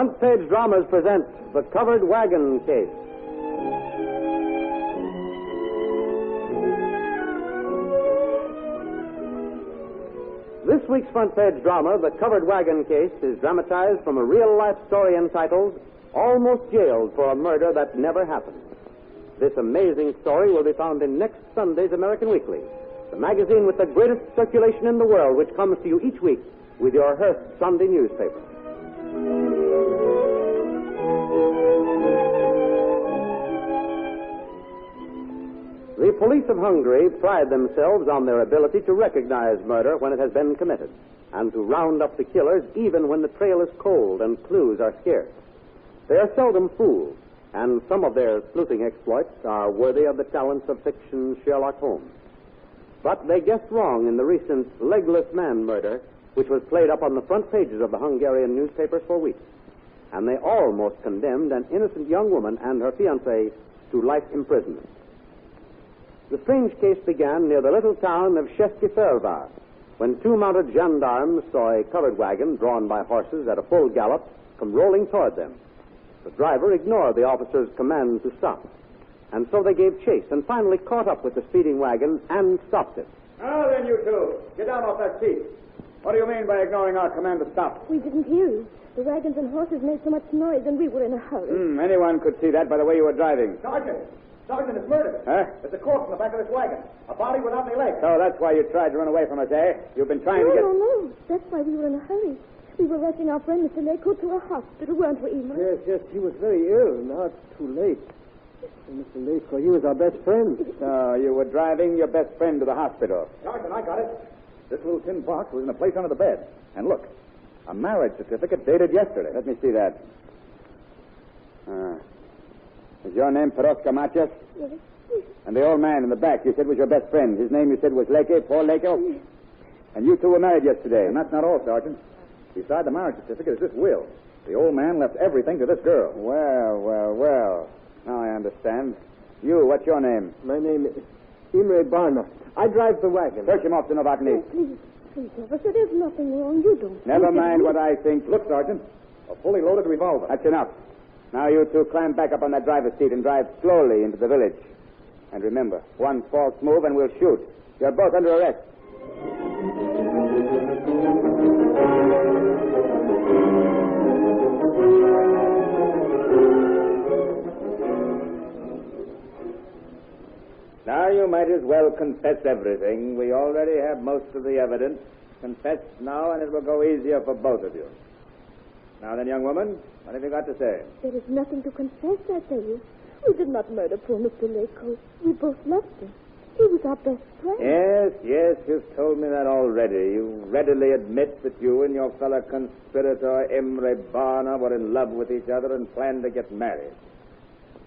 Front Page Dramas present The Covered Wagon Case. This week's Front Page drama, The Covered Wagon Case, is dramatized from a real-life story entitled Almost Jailed for a Murder That Never Happened. This amazing story will be found in next Sunday's American Weekly, the magazine with the greatest circulation in the world, which comes to you each week with your Hearst Sunday newspaper. The police of Hungary pride themselves on their ability to recognize murder when it has been committed, and to round up the killers even when the trail is cold and clues are scarce. They are seldom fooled, and some of their sleuthing exploits are worthy of the talents of fiction's Sherlock Holmes. But they guessed wrong in the recent Legless Man murder, which was played up on the front pages of the Hungarian newspapers for weeks. And they almost condemned an innocent young woman and her fiancé to life imprisonment. The strange case began near the little town of Szesztyfölvár, when two mounted gendarmes saw a covered wagon drawn by horses at a full gallop come rolling toward them. The driver ignored the officer's command to stop, and so they gave chase and finally caught up with the speeding wagon and stopped it. Now then, you two, get down off that seat. What do you mean by ignoring our command to stop? We didn't hear you. The wagons and horses made so much noise, and we were in a hurry. Anyone could see that by the way you were driving. Sergeant is murdered. Huh? There's a corpse in the back of this wagon. A body without any legs. So that's why you tried to run away from us, eh? You've been trying to get... No. That's why we were in a hurry. We were rushing our friend, Mr. Lako, to a hospital, weren't we, Emma? Yes, he was very ill. Now it's too late. Mr. Lako, he was our best friend. So you were driving your best friend to the hospital. Sergeant, I got it. This little tin box was in a place under the bed. And look, a marriage certificate dated yesterday. Let me see that. Is your name Peroska Matias? Yes. And the old man in the back you said was your best friend. His name you said was Leke, Paul Leko? Yes. And you two were married yesterday. And that's not all, Sergeant. Beside the marriage certificate is this will. The old man left everything to this girl. Well. Now I understand. You, what's your name? My name is Imre Barna. I drive the wagon. Search him off to Novotny. Oh, please, officer, there's nothing wrong. You don't. Never mind what I think. Look, Sergeant, a fully loaded revolver. That's enough. Now you two climb back up on that driver's seat and drive slowly into the village. And remember, one false move and we'll shoot. You're both under arrest. Now you might as well confess everything. We already have most of the evidence. Confess now and it will go easier for both of you. Now then, young woman, what have you got to say? There is nothing to confess, I tell you. We did not murder poor Mr. Lako. We both loved him. He was our best friend. Yes, you've told me that already. You readily admit that you and your fellow conspirator, Imre Barna, were in love with each other and planned to get married.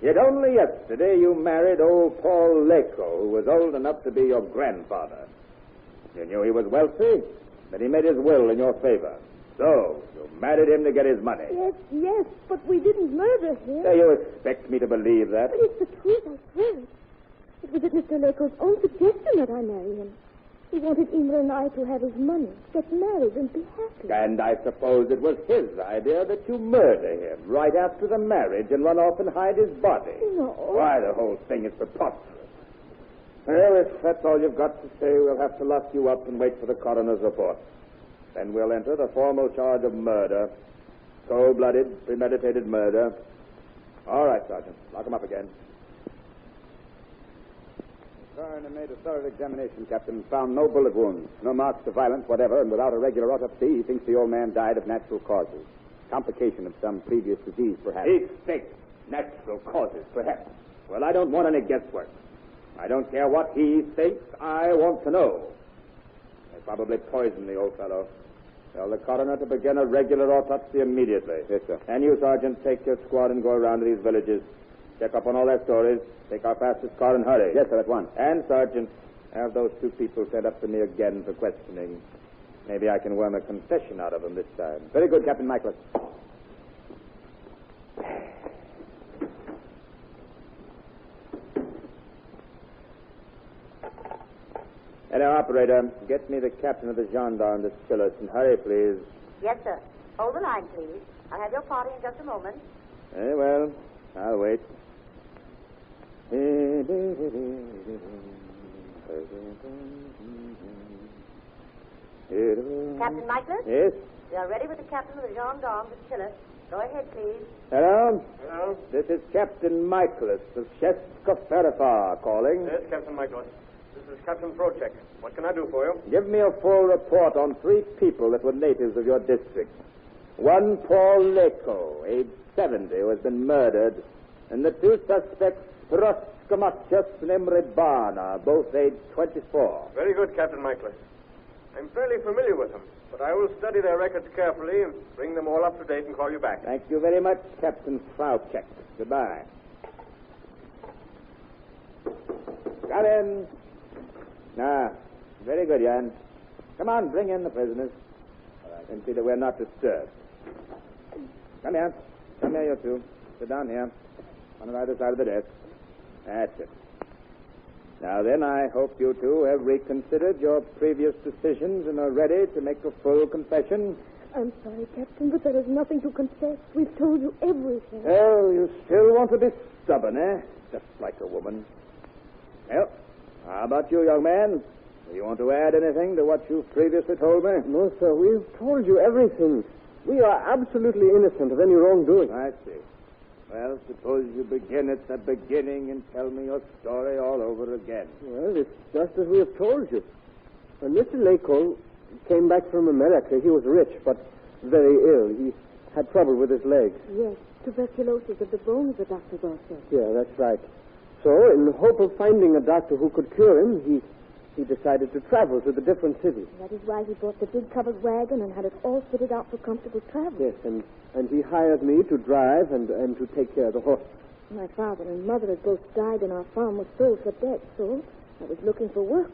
Yet only yesterday you married old Paul Lako, who was old enough to be your grandfather. You knew he was wealthy, that he made his will in your favor. So, you married him to get his money. Yes, but we didn't murder him. Do you expect me to believe that? But it's the truth, I swear it. It was at Mr. Lako's own suggestion that I marry him. He wanted Imre and I to have his money, get married, and be happy. And I suppose it was his idea that you murder him right after the marriage and run off and hide his body. No. Why, the whole thing is preposterous. Well, if that's all you've got to say, we'll have to lock you up and wait for the coroner's report. Then we'll enter the formal charge of murder. Cold-blooded, premeditated murder. All right, Sergeant. Lock him up again. The coroner made a thorough examination, Captain. Found no bullet wounds, no marks of violence whatever, and without a regular autopsy, he thinks the old man died of natural causes. Complication of some previous disease, perhaps. He thinks natural causes, perhaps. Well, I don't want any guesswork. I don't care what he thinks. I want to know. They probably poisoned the old fellow. Tell the coroner to begin a regular autopsy immediately. Yes, sir. And you, Sergeant, take your squad and go around to these villages. Check up on all their stories. Take our fastest car and hurry. Yes, sir, at once. And, Sergeant, have those two people sent up to me again for questioning. Maybe I can worm a confession out of them this time. Very good, Captain Michaelis. Hello, operator. Get me the captain of the gendarme, this Phyllis, and hurry, please. Yes, sir. Hold the line, please. I'll have your party in just a moment. Very well. I'll wait. Captain Michael? Yes? We are ready with the captain of the gendarmes to kill us. Go ahead, please. Hello? Hello? This is Captain Michaelis of Cheska calling. Yes, Captain Michaelis. This is Captain Prochek. What can I do for you? Give me a full report on 3 people that were natives of your district. One Paul Leko, age 70, who has been murdered, and the 2 suspects, Proskamachus and Imre Barna, both age 24. Very good, Captain Michaelis. I'm fairly familiar with them, but I will study their records carefully and bring them all up to date and call you back. Thank you very much, Captain Prochek. Goodbye. Come in. Very good, Jan. Come on, bring in the prisoners. I can see that we're not disturbed. Come here. Come here, you 2. Sit down here. On either side of the desk. That's it. Now then, I hope you 2 have reconsidered your previous decisions and are ready to make a full confession. I'm sorry, Captain, but there is nothing to confess. We've told you everything. Oh, you still want to be stubborn, eh? Just like a woman. Well, how about you, young man? Do you want to add anything to what you've previously told me? No, sir. We've told you everything. We are absolutely innocent of any wrongdoing. I see. Well, suppose you begin at the beginning and tell me your story all over again. Well, it's just as we have told you. When Mr. Lako came back from America, he was rich, but very ill. He had trouble with his legs. Yes, tuberculosis of the bones, the doctor said. Yeah, that's right. So, in the hope of finding a doctor who could cure him, he decided to travel to the different cities. That is why he bought the big covered wagon and had it all fitted out for comfortable travel. Yes, and he hired me to drive and to take care of the horse. My father and mother had both died and our farm was sold for debt, so I was looking for work.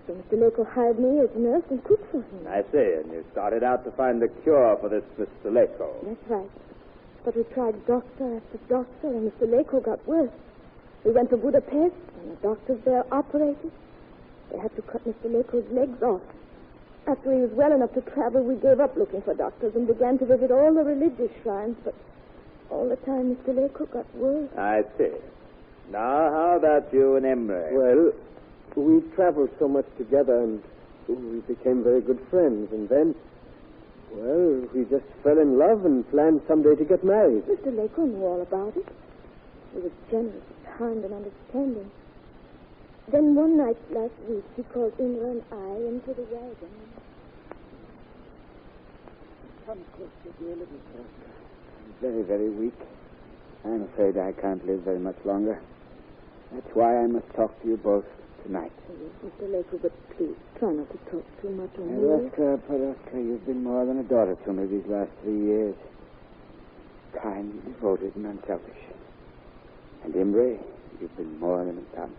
So Mr. Lako hired me as nurse and cook for him. I see, and you started out to find the cure for this Mr. Lako. That's right. But we tried doctor after doctor, and Mr. Lako got worse. We went to Budapest, and the doctors there operated. They had to cut Mr. Lako's legs off. After he was well enough to travel, we gave up looking for doctors and began to visit all the religious shrines, but all the time Mr. Lako got worse. I see. Now, how about you and Emre? Well, we traveled so much together, and we became very good friends. And then, well, we just fell in love and planned someday to get married. Mr. Lako knew all about it. He was generous, kind, and understanding. Then one night last week, he called Inga and I into the wagon. Come closer, dear little son. I'm very, very weak. I'm afraid I can't live very much longer. That's why I must talk to you both tonight. Yes, Mr. Lako, but please, try not to talk too much on me. Paraska, you've been more than a daughter to me these last 3 years. Kind, devoted, and unselfish. And Imre, you've been more than a son.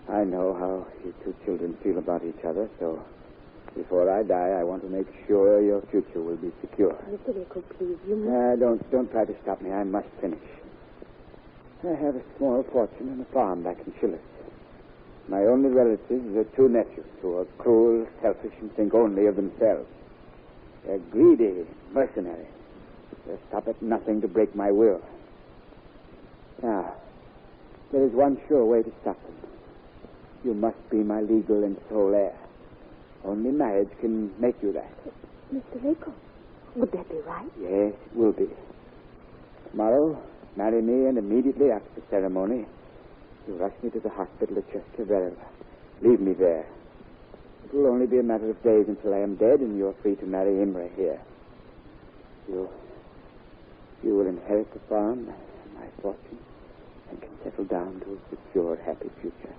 I know how you 2 children feel about each other, so before I die, I want to make sure your future will be secure. Mr. Lako, please, you must... Don't try to stop me. I must finish. I have a small fortune and a farm back in Chile. My only relatives are 2 nephews who are cruel, selfish, and think only of themselves. They're greedy, mercenary. They'll stop at nothing to break my will. Now, there is one sure way to stop them. You must be my legal and sole heir. Only marriage can make you that. Mr. Lako, would that be right? Yes, it will be. Tomorrow, marry me, and immediately after the ceremony, you rush me to the hospital at Cheska. Leave me there. It will only be a matter of days until I am dead, and you're free to marry Imre here. You will inherit the farm and my fortune, and can settle down to a secure, happy future.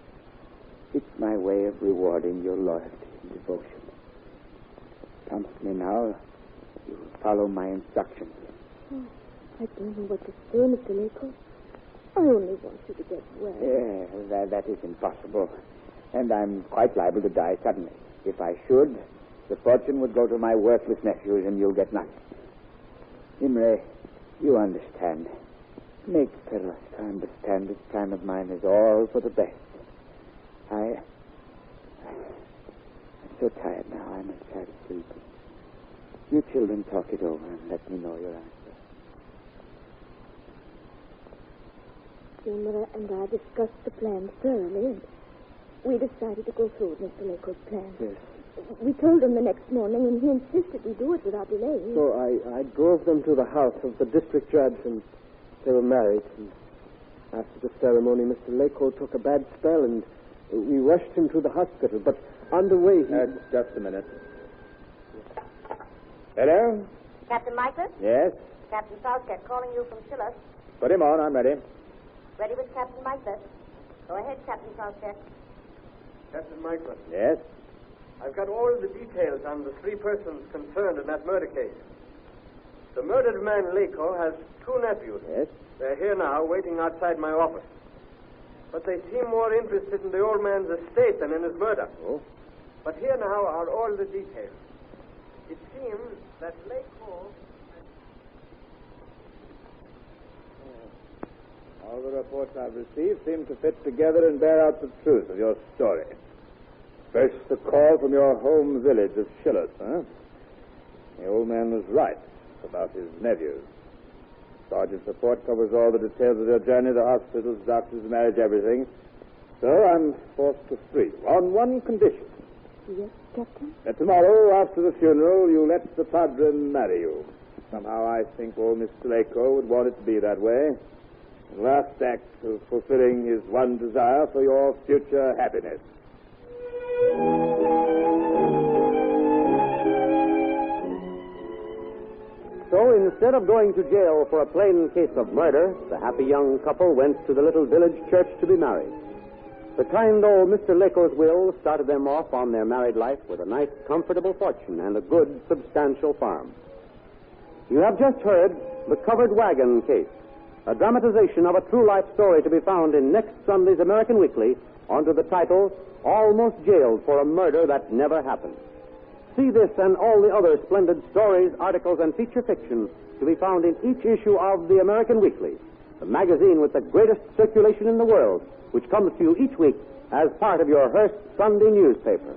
It's my way of rewarding your loyalty and devotion. Promise me now you will follow my instructions. Oh, I don't know what to say, Mr. Lako. I only want you to get well. Yeah, that is impossible. And I'm quite liable to die suddenly. If I should, the fortune would go to my worthless nephews, and you'll get nothing. Imre, you understand. Make Peroska understand this plan of mine is all for the best. I'm so tired now, I must try to sleep. You children talk it over and let me know your answer. Your mother and I discussed the plan thoroughly, and we decided to go through with Mr. Lakel's plan. Yes. We told him the next morning, and he insisted we do it without delay. So I drove them to the house of the district judge, and they were married. And after the ceremony, Mr. Lakel took a bad spell, and we rushed him to the hospital. But on the way, he... Just a minute. Hello? Captain Michael? Yes? Captain Southgate calling you from Schiller's. Put him on. I'm ready. Ready with Captain Michael? Go ahead, Captain Southgate. Captain Michael, Yes? I've got all the details on the three persons concerned in that murder case. The murdered man, Lako, has two nephews. Yes? They're here now, waiting outside my office. But they seem more interested in the old man's estate than in his murder. Oh? But here now are all the details. It seems that Lako... All the reports I've received seem to fit together and bear out the truth of your story. First, the call from your home village of Schiller's, huh? The old man was right about his nephews. Sergeant's report covers all the details of their journey, the hospitals, doctors, marriage, everything. So I'm forced to free on one condition. Yes, Captain? That tomorrow, after the funeral, you let the padre marry you. Somehow I think old Mr. Lako would want it to be that way. The last act of fulfilling his one desire for your future happiness. So instead of going to jail for a plain case of murder, the happy young couple went to the little village church to be married. The kind old Mr. Lako's will started them off on their married life with a nice, comfortable fortune and a good, substantial farm. You have just heard The Covered Wagon Case, a dramatization of a true-life story to be found in next Sunday's American Weekly under the title, Almost Jailed for a Murder That Never Happened. See this and all the other splendid stories, articles, and feature fiction to be found in each issue of the American Weekly, the magazine with the greatest circulation in the world, which comes to you each week as part of your Hearst Sunday newspaper.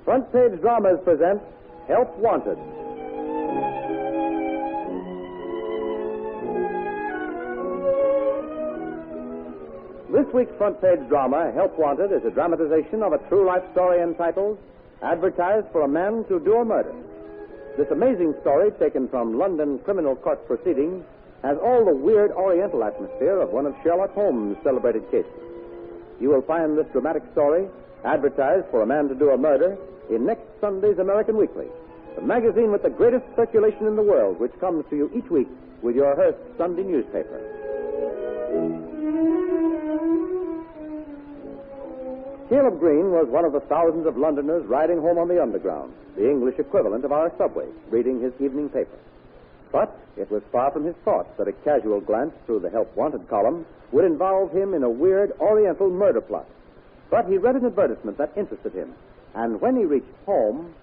Front Page Dramas present Help Wanted. This week's Front Page drama, Help Wanted, is a dramatization of a true-life story entitled Advertised for a Man to Do a Murder. This amazing story, taken from London criminal court proceedings, has all the weird Oriental atmosphere of one of Sherlock Holmes' celebrated cases. You will find this dramatic story, Advertised for a Man to Do a Murder, in next Sunday's American Weekly, the magazine with the greatest circulation in the world, which comes to you each week with your Hearst Sunday newspaper. Caleb Green was one of the thousands of Londoners riding home on the Underground, the English equivalent of our subway, reading his evening paper. But it was far from his thoughts that a casual glance through the Help Wanted column would involve him in a weird Oriental murder plot. But he read an advertisement that interested him, and when he reached home,